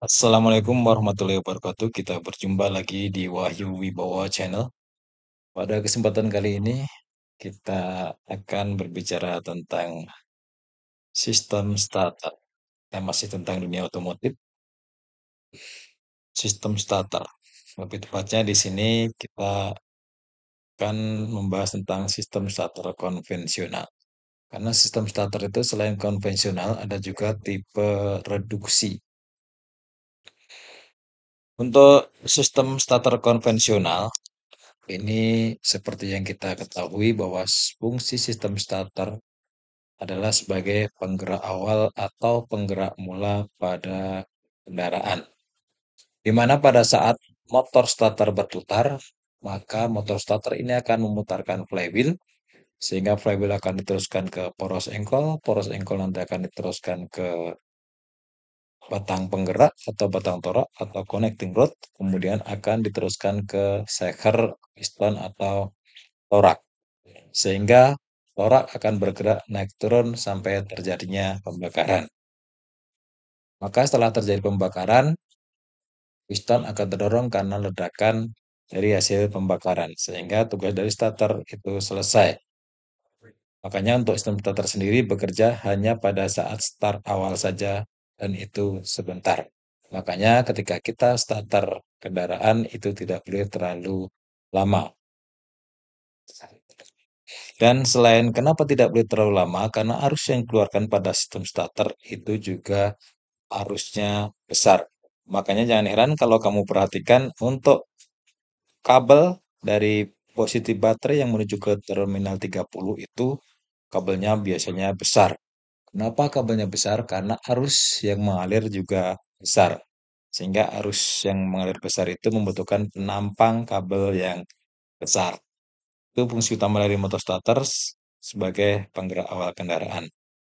Assalamualaikum warahmatullahi wabarakatuh. Kita berjumpa lagi di Wahyu Wibowo Channel. Pada kesempatan kali ini, kita akan berbicara tentang sistem starter. Yang masih tentang dunia otomotif, sistem starter. Lebih tepatnya di sini kita akan membahas tentang sistem starter konvensional. Karena sistem starter itu selain konvensional, ada juga tipe reduksi. Untuk sistem starter konvensional, ini seperti yang kita ketahui bahwa fungsi sistem starter adalah sebagai penggerak awal atau penggerak mula pada kendaraan. Di mana pada saat motor starter berputar, maka motor starter ini akan memutarkan flywheel, sehingga flywheel akan diteruskan ke poros engkol nanti akan diteruskan ke batang penggerak atau batang torak atau connecting rod, kemudian akan diteruskan ke seher, piston atau torak. Sehingga torak akan bergerak naik turun sampai terjadinya pembakaran. Maka setelah terjadi pembakaran, piston akan terdorong karena ledakan dari hasil pembakaran. Sehingga tugas dari starter itu selesai. Makanya untuk sistem starter sendiri bekerja hanya pada saat start awal saja dan itu sebentar. Makanya ketika kita starter kendaraan itu tidak boleh terlalu lama. Dan selain kenapa tidak boleh terlalu lama, karena arus yang dikeluarkan pada sistem starter itu juga arusnya besar. Makanya jangan heran kalau kamu perhatikan untuk kabel dari positif baterai yang menuju ke terminal 30 itu kabelnya biasanya besar. Kenapa kabelnya besar? Karena arus yang mengalir juga besar. Sehingga arus yang mengalir besar itu membutuhkan penampang kabel yang besar. Itu fungsi utama dari motor starter sebagai penggerak awal kendaraan.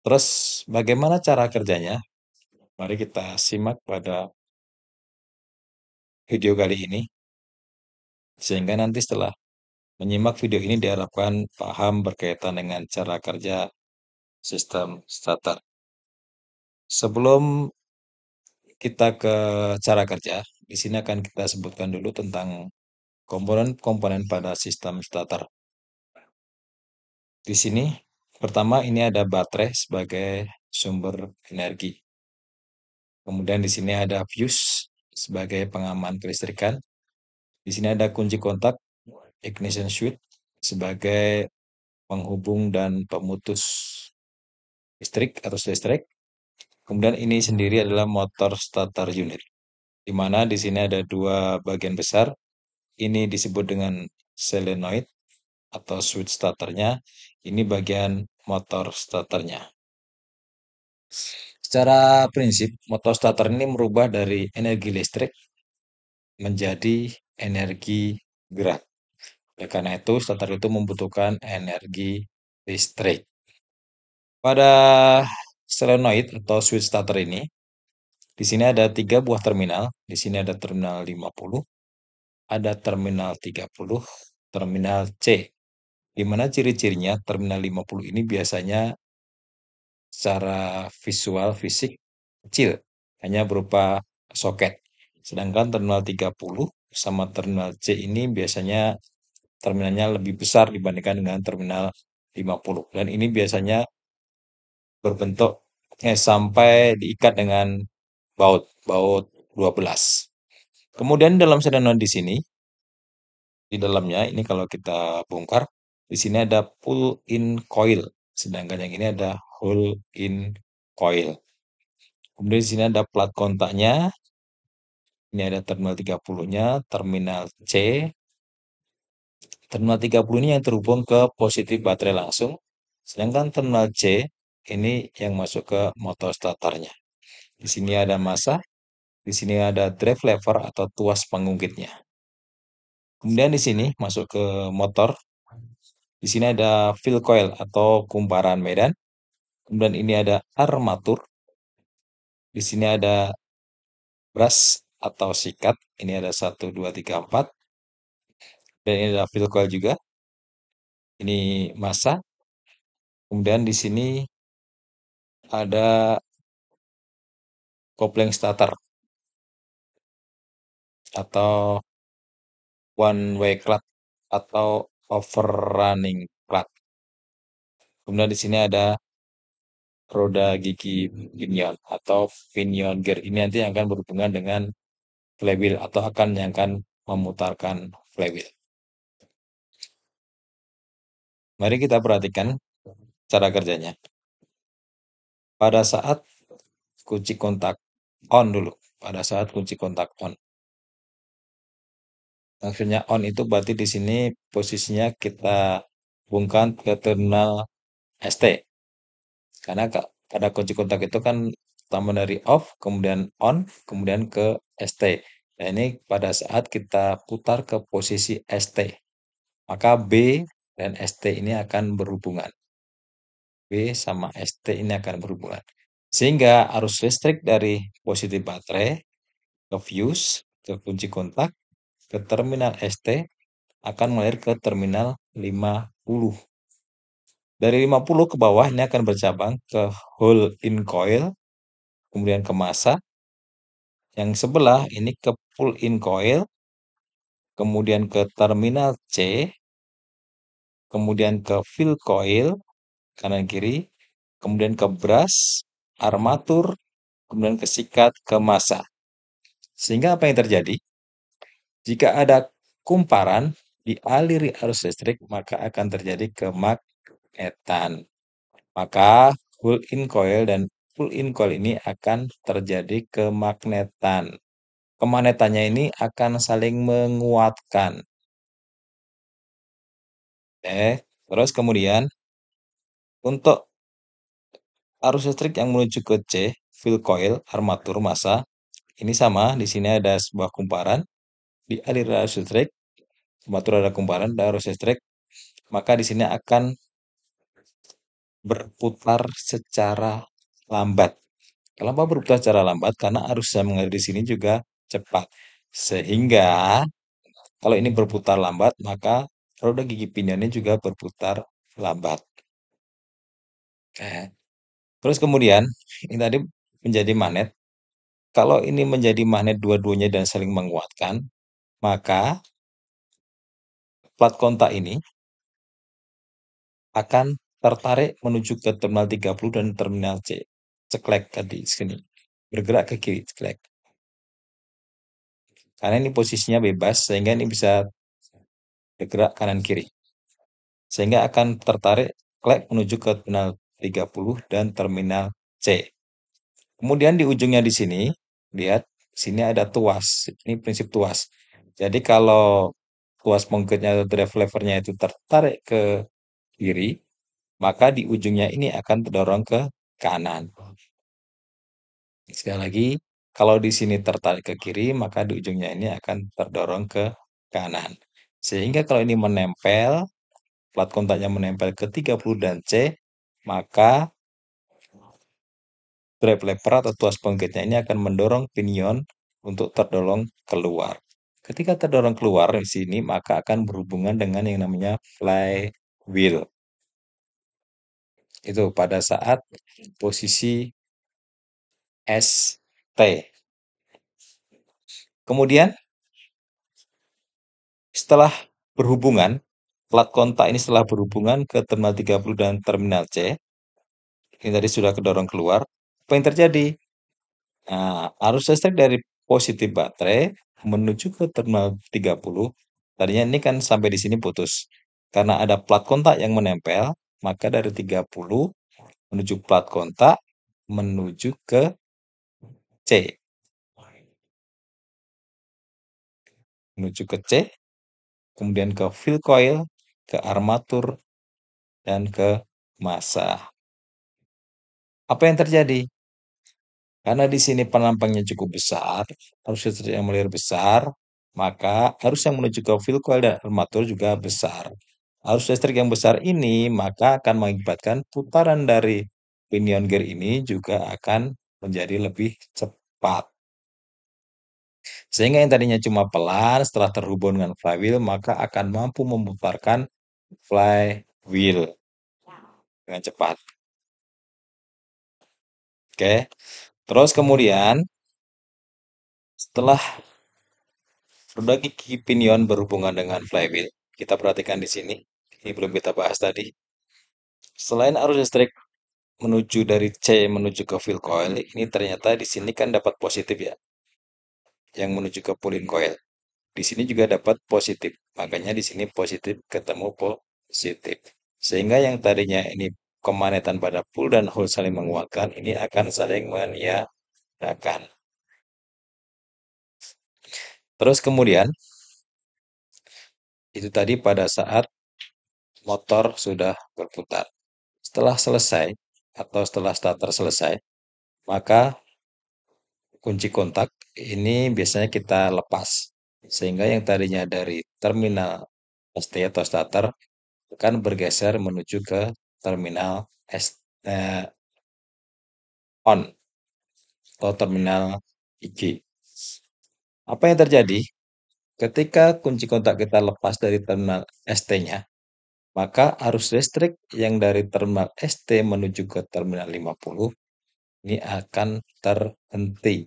Terus bagaimana cara kerjanya? Mari kita simak pada video kali ini. Sehingga nanti setelah menyimak video ini diharapkan paham berkaitan dengan cara kerja sistem starter. Sebelum kita ke cara kerja, di sini akan kita sebutkan dulu tentang komponen-komponen pada sistem starter. Di sini, pertama ini ada baterai sebagai sumber energi. Kemudian di sini ada fuse sebagai pengaman kelistrikan. Di sini ada kunci kontak, ignition switch sebagai penghubung dan pemutus listrik atau listrik. Kemudian ini sendiri adalah motor starter unit, di mana di sini ada dua bagian besar. Ini disebut dengan solenoid atau switch starternya. Ini bagian motor starternya. Secara prinsip, motor starter ini merubah dari energi listrik menjadi energi gerak. Oleh karena itu, starter itu membutuhkan energi listrik. Pada solenoid atau switch starter ini, di sini ada 3 buah terminal. Di sini ada terminal 50, ada terminal 30, terminal C. Di mana ciri-cirinya terminal 50 ini biasanya secara visual fisik kecil, hanya berupa soket. Sedangkan terminal 30 sama terminal C ini biasanya terminalnya lebih besar dibandingkan dengan terminal 50. Dan ini biasanya berbentuk sampai diikat dengan baut, baut 12. Kemudian dalam solenoid di sini, di dalamnya ini kalau kita bongkar, di sini ada pull-in coil, sedangkan yang ini ada hole-in coil. Kemudian di sini ada plat kontaknya. Ini ada terminal 30-nya, terminal C. Terminal 30 ini yang terhubung ke positif baterai langsung. Sedangkan terminal C ini yang masuk ke motor starternya. Di sini ada massa, di sini ada drive lever atau tuas pengungkitnya. Kemudian di sini masuk ke motor. Di sini ada fill coil atau kumparan medan. Kemudian ini ada armatur. Di sini ada brush atau sikat. Ini ada 1, 2, 3, 4. Dan ini ada fill coil juga. Ini massa. Kemudian di sini ada kopling starter. atau one way clutch atau overrunning clutch. Kemudian di sini ada roda gigi pinion atau pinion gear. Ini nanti akan berhubungan dengan flywheel atau akan yang akan memutarkan flywheel. Mari kita perhatikan cara kerjanya. Pada saat kunci kontak on dulu. Pada saat kunci kontak on. Maksudnya on itu berarti di sini posisinya kita hubungkan ke terminal ST. Karena pada kunci kontak itu kan pertama dari off, kemudian on, kemudian ke ST. Nah, ini pada saat kita putar ke posisi ST, maka B dan ST ini akan berhubungan. B sama ST ini akan berhubungan. Sehingga arus listrik dari positif baterai ke fuse, ke kunci kontak, ke terminal ST akan mengalir ke terminal 50. Dari 50 ke bawah ini akan bercabang ke hole in coil, kemudian ke massa. Yang sebelah ini ke pull in coil, kemudian ke terminal C, kemudian ke fill coil, kanan kiri, kemudian ke brush, armatur, kemudian ke sikat, ke massa. Sehingga apa yang terjadi? Jika ada kumparan dialiri arus listrik, maka akan terjadi kemagnetan. Maka pull in coil dan pull in coil ini akan terjadi kemagnetan. Kemagnetannya ini akan saling menguatkan. Terus kemudian untuk arus listrik yang menuju ke C, fill coil, armatur massa, ini sama, di sini ada sebuah kumparan, di aliran arus listrik, armatur ada kumparan, ada arus listrik, maka di sini akan berputar secara lambat. Kenapa berputar secara lambat? Karena arus yang mengalir di sini juga cepat. Sehingga kalau ini berputar lambat, maka roda gigi pinionnya juga berputar lambat. Oke. Terus kemudian, ini tadi menjadi magnet. Kalau ini menjadi magnet dua-duanya dan saling menguatkan, maka plat kontak ini akan tertarik menuju ke terminal 30 dan terminal C. Ceklek tadi sini. Bergerak ke kiri, ceklek. Karena ini posisinya bebas, sehingga ini bisa bergerak kanan kiri. Sehingga akan tertarik klek menuju ke terminal 30 dan terminal C. Kemudian di ujungnya di sini, lihat, sini ada tuas. Ini prinsip tuas. Jadi kalau tuas penggeraknya atau drive levernya itu tertarik ke kiri, maka di ujungnya ini akan terdorong ke kanan. Sekali lagi, kalau di sini tertarik ke kiri, maka di ujungnya ini akan terdorong ke kanan. Sehingga kalau ini menempel, plat kontaknya menempel ke 30 dan C, maka drive lever atau tuas penggeraknya ini akan mendorong pinion untuk terdorong keluar. Ketika terdorong keluar di sini, maka akan berhubungan dengan yang namanya flywheel. Itu pada saat posisi ST. Kemudian setelah berhubungan, plat kontak ini setelah berhubungan ke terminal 30 dan terminal C, ini tadi sudah kedorong keluar, apa yang terjadi? Nah, arus listrik dari positif baterai menuju ke terminal 30, tadinya ini kan sampai di sini putus. Karena ada plat kontak yang menempel, maka dari 30 menuju plat kontak menuju ke C. Menuju ke C, kemudian ke fill coil, ke armatur, dan ke massa. Apa yang terjadi? Karena di sini penampangnya cukup besar, arus listrik yang mengalir besar, maka arus yang menuju ke fill coil dan armatur juga besar. Arus listrik yang besar ini maka akan mengakibatkan putaran dari pinion gear ini juga akan menjadi lebih cepat. Sehingga yang tadinya cuma pelan setelah terhubung dengan flywheel maka akan mampu memutarkan flywheel dengan cepat. Oke. Terus kemudian setelah Roda gigi pinion berhubungan dengan flywheel. Kita perhatikan di sini. Ini belum kita bahas tadi. Selain arus listrik menuju dari C menuju ke field coil, ini ternyata di sini kan dapat positif ya, yang menuju ke pulling coil. Di sini juga dapat positif. Makanya di sini positif ketemu positif. Sehingga yang tadinya ini kemagnetan pada pull dan hole saling menguatkan, ini akan saling meniadakan. Terus kemudian, itu tadi pada saat motor sudah berputar. Setelah selesai, atau setelah starter selesai, maka kunci kontak ini biasanya kita lepas. Sehingga yang tadinya dari terminal ST atau starter akan bergeser menuju ke terminal on atau terminal IG. Apa yang terjadi? Ketika kunci kontak kita lepas dari terminal ST-nya, maka arus listrik yang dari terminal ST menuju ke terminal 50 ini akan terhenti,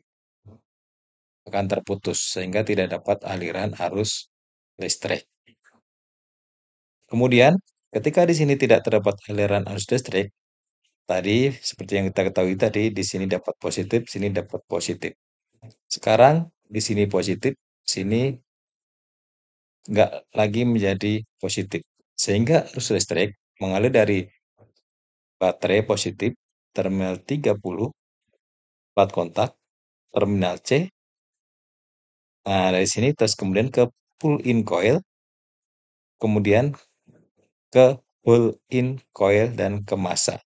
akan terputus, sehingga tidak dapat aliran arus listrik. Kemudian, ketika di sini tidak terdapat aliran arus listrik, tadi seperti yang kita ketahui tadi, di sini dapat positif, sini dapat positif. Sekarang di sini positif, sini nggak lagi menjadi positif. Sehingga arus listrik mengalir dari baterai positif, terminal 30, plat kontak, terminal C. Nah, dari sini terus kemudian ke pull-in coil, kemudian ke pull-in coil dan ke massa.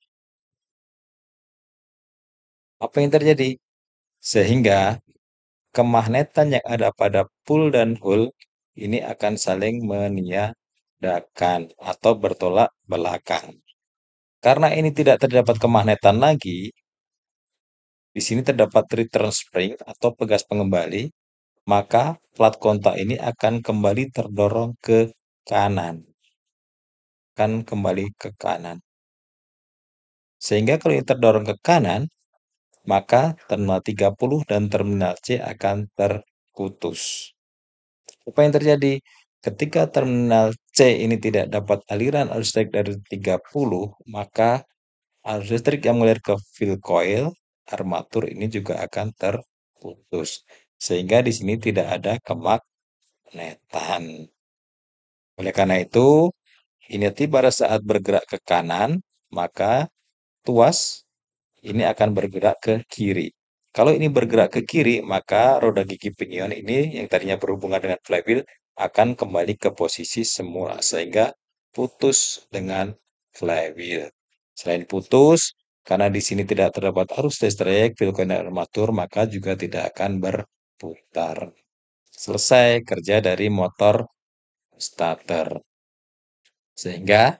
Apa yang terjadi? Sehingga kemagnetan yang ada pada pull dan hole ini akan saling meniadakan atau bertolak belakang. Karena ini tidak terdapat kemagnetan lagi, di sini terdapat return spring atau pegas pengembali, maka plat kontak ini akan kembali terdorong ke kanan. Akan kembali ke kanan. Sehingga kalau ini terdorong ke kanan, maka terminal 30 dan terminal C akan terputus. Apa yang terjadi? Ketika terminal C ini tidak dapat aliran arus listrik dari 30, maka arus listrik yang mengalir ke field coil, armatur ini juga akan terputus. Sehingga di sini tidak ada kemagnetan. Oleh karena itu, inerti pada saat bergerak ke kanan, maka tuas ini akan bergerak ke kiri. Kalau ini bergerak ke kiri, maka roda gigi pinion ini yang tadinya berhubungan dengan flywheel akan kembali ke posisi semula, sehingga putus dengan flywheel. Selain putus, karena di sini tidak terdapat arus listrik, field coil armatur, maka juga tidak akan berputar. Selesai kerja dari motor starter. Sehingga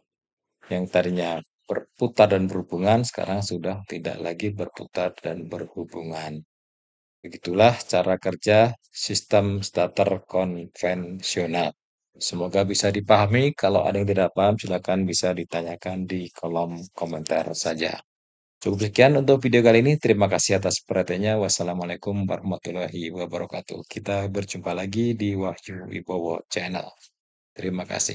yang tadinya berputar dan berhubungan, sekarang sudah tidak lagi berputar dan berhubungan. Begitulah cara kerja sistem starter konvensional. Semoga bisa dipahami. Kalau ada yang tidak paham, silakan bisa ditanyakan di kolom komentar saja. Cukup sekian untuk video kali ini. Terima kasih atas perhatiannya. Wassalamualaikum warahmatullahi wabarakatuh. Kita berjumpa lagi di Wahyu Wibowo Channel. Terima kasih.